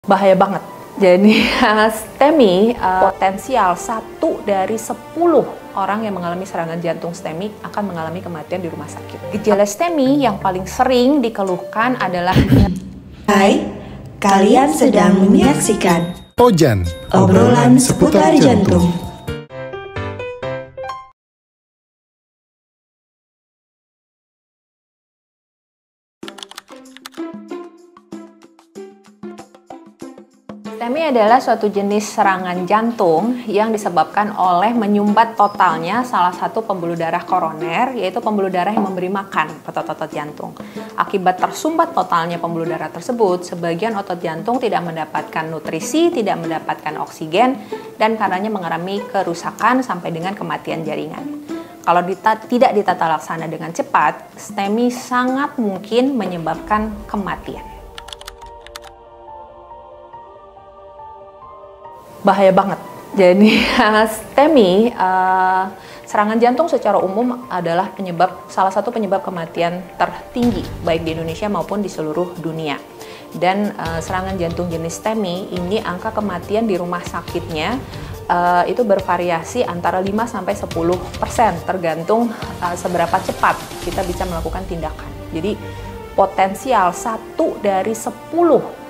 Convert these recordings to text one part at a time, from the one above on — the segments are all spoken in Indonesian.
Bahaya banget. Jadi STEMI potensial 1 dari 10 orang yang mengalami serangan jantung STEMI akan mengalami kematian di rumah sakit. Gejala STEMI yang paling sering dikeluhkan adalah Hai, kalian sedang menyaksikan Ojan, obrolan seputar jantung. STEMI adalah suatu jenis serangan jantung yang disebabkan oleh menyumbat totalnya salah satu pembuluh darah koroner, yaitu pembuluh darah yang memberi makan otot-otot jantung. Akibat tersumbat totalnya pembuluh darah tersebut, sebagian otot jantung tidak mendapatkan nutrisi, tidak mendapatkan oksigen, dan karenanya mengalami kerusakan sampai dengan kematian jaringan. Kalau tidak ditata laksana dengan cepat, STEMI sangat mungkin menyebabkan kematian. Bahaya banget. Jadi STEMI, serangan jantung secara umum adalah salah satu penyebab kematian tertinggi baik di Indonesia maupun di seluruh dunia. Dan serangan jantung jenis STEMI ini angka kematian di rumah sakitnya itu bervariasi antara 5-10% tergantung seberapa cepat kita bisa melakukan tindakan. Jadi potensial 1 dari 10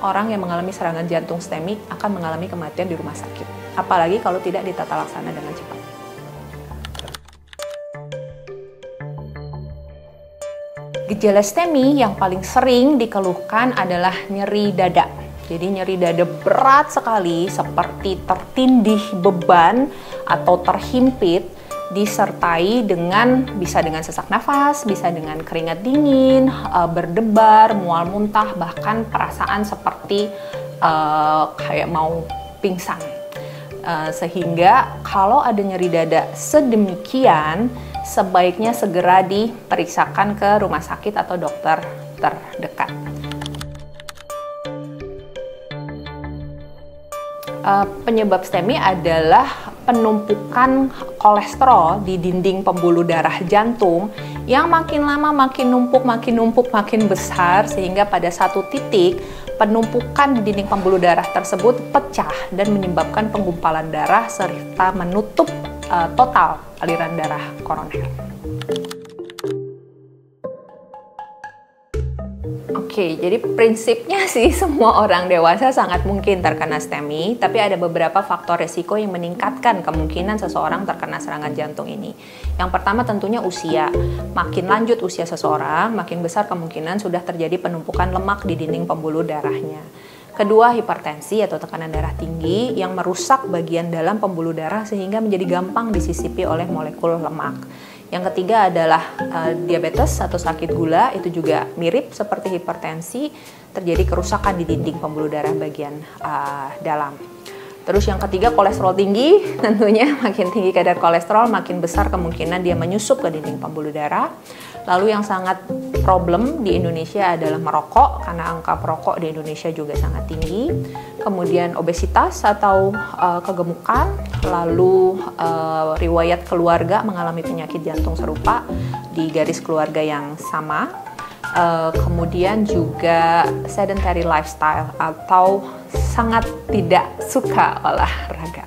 orang yang mengalami serangan jantung STEMI akan mengalami kematian di rumah sakit. Apalagi kalau tidak ditata laksana dengan cepat. Gejala STEMI yang paling sering dikeluhkan adalah nyeri dada. Jadi nyeri dada berat sekali seperti tertindih beban atau terhimpit, disertai bisa dengan sesak nafas, bisa dengan keringat dingin, berdebar, mual muntah, bahkan perasaan seperti kayak mau pingsan. Sehingga kalau ada nyeri dada sedemikian, sebaiknya segera diperiksakan ke rumah sakit atau dokter terdekat. Penyebab STEMI adalah penumpukan kolesterol di dinding pembuluh darah jantung yang makin lama makin numpuk, makin besar, sehingga pada satu titik penumpukan di dinding pembuluh darah tersebut pecah dan menyebabkan penggumpalan darah serta menutup total aliran darah koroner. Oke, jadi prinsipnya sih semua orang dewasa sangat mungkin terkena STEMI, tapi ada beberapa faktor resiko yang meningkatkan kemungkinan seseorang terkena serangan jantung ini. Yang pertama tentunya usia. Makin lanjut usia seseorang, makin besar kemungkinan sudah terjadi penumpukan lemak di dinding pembuluh darahnya. Kedua, hipertensi atau tekanan darah tinggi yang merusak bagian dalam pembuluh darah sehingga menjadi gampang disisipi oleh molekul lemak. Yang ketiga adalah diabetes atau sakit gula, itu juga mirip seperti hipertensi, terjadi kerusakan di dinding pembuluh darah bagian dalam. Terus yang ketiga, kolesterol tinggi, tentunya makin tinggi kadar kolesterol, makin besar kemungkinan dia menyusup ke dinding pembuluh darah. Lalu yang sangat problem di Indonesia adalah merokok, karena angka perokok di Indonesia juga sangat tinggi. Kemudian obesitas atau kegemukan, lalu riwayat keluarga mengalami penyakit jantung serupa di garis keluarga yang sama. Kemudian juga sedentary lifestyle atau sangat tidak suka olahraga.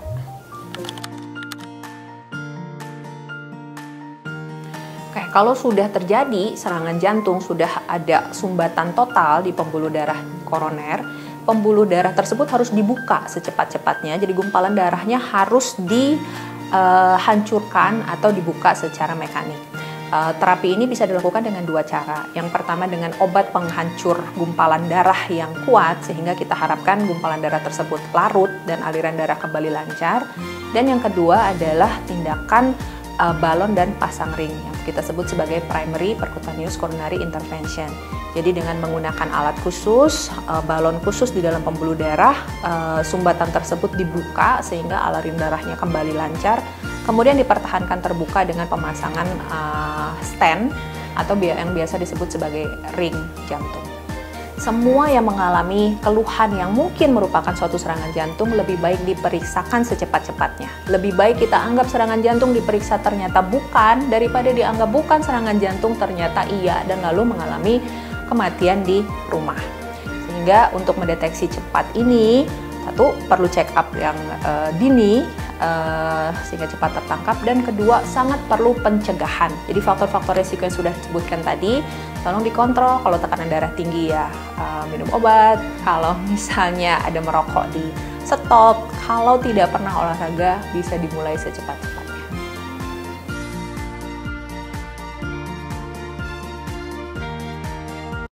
Oke, kalau sudah terjadi serangan jantung, sudah ada sumbatan total di pembuluh darah koroner, pembuluh darah tersebut harus dibuka secepat-cepatnya. Jadi gumpalan darahnya harus dihancurkan atau dibuka secara mekanik. Terapi ini bisa dilakukan dengan 2 cara. Yang pertama dengan obat penghancur gumpalan darah yang kuat, sehingga kita harapkan gumpalan darah tersebut larut dan aliran darah kembali lancar. Dan yang kedua adalah tindakan balon dan pasang ring yang kita sebut sebagai primary percutaneous coronary intervention. Jadi dengan menggunakan alat khusus, balon khusus di dalam pembuluh darah, sumbatan tersebut dibuka sehingga aliran darahnya kembali lancar. Kemudian dipertahankan terbuka dengan pemasangan stent atau yang biasa disebut sebagai ring jantung. Semua yang mengalami keluhan yang mungkin merupakan suatu serangan jantung lebih baik diperiksakan secepat-cepatnya. Lebih baik kita anggap serangan jantung diperiksa ternyata bukan, daripada dianggap bukan serangan jantung ternyata iya dan lalu mengalami kematian di rumah. Sehingga untuk mendeteksi cepat ini, satu, perlu check up yang dini sehingga cepat tertangkap, dan kedua, sangat perlu pencegahan. Jadi faktor-faktor risiko yang sudah disebutkan tadi tolong dikontrol. Kalau tekanan darah tinggi ya minum obat, kalau misalnya ada merokok di stop, kalau tidak pernah olahraga bisa dimulai secepat-cepatnya.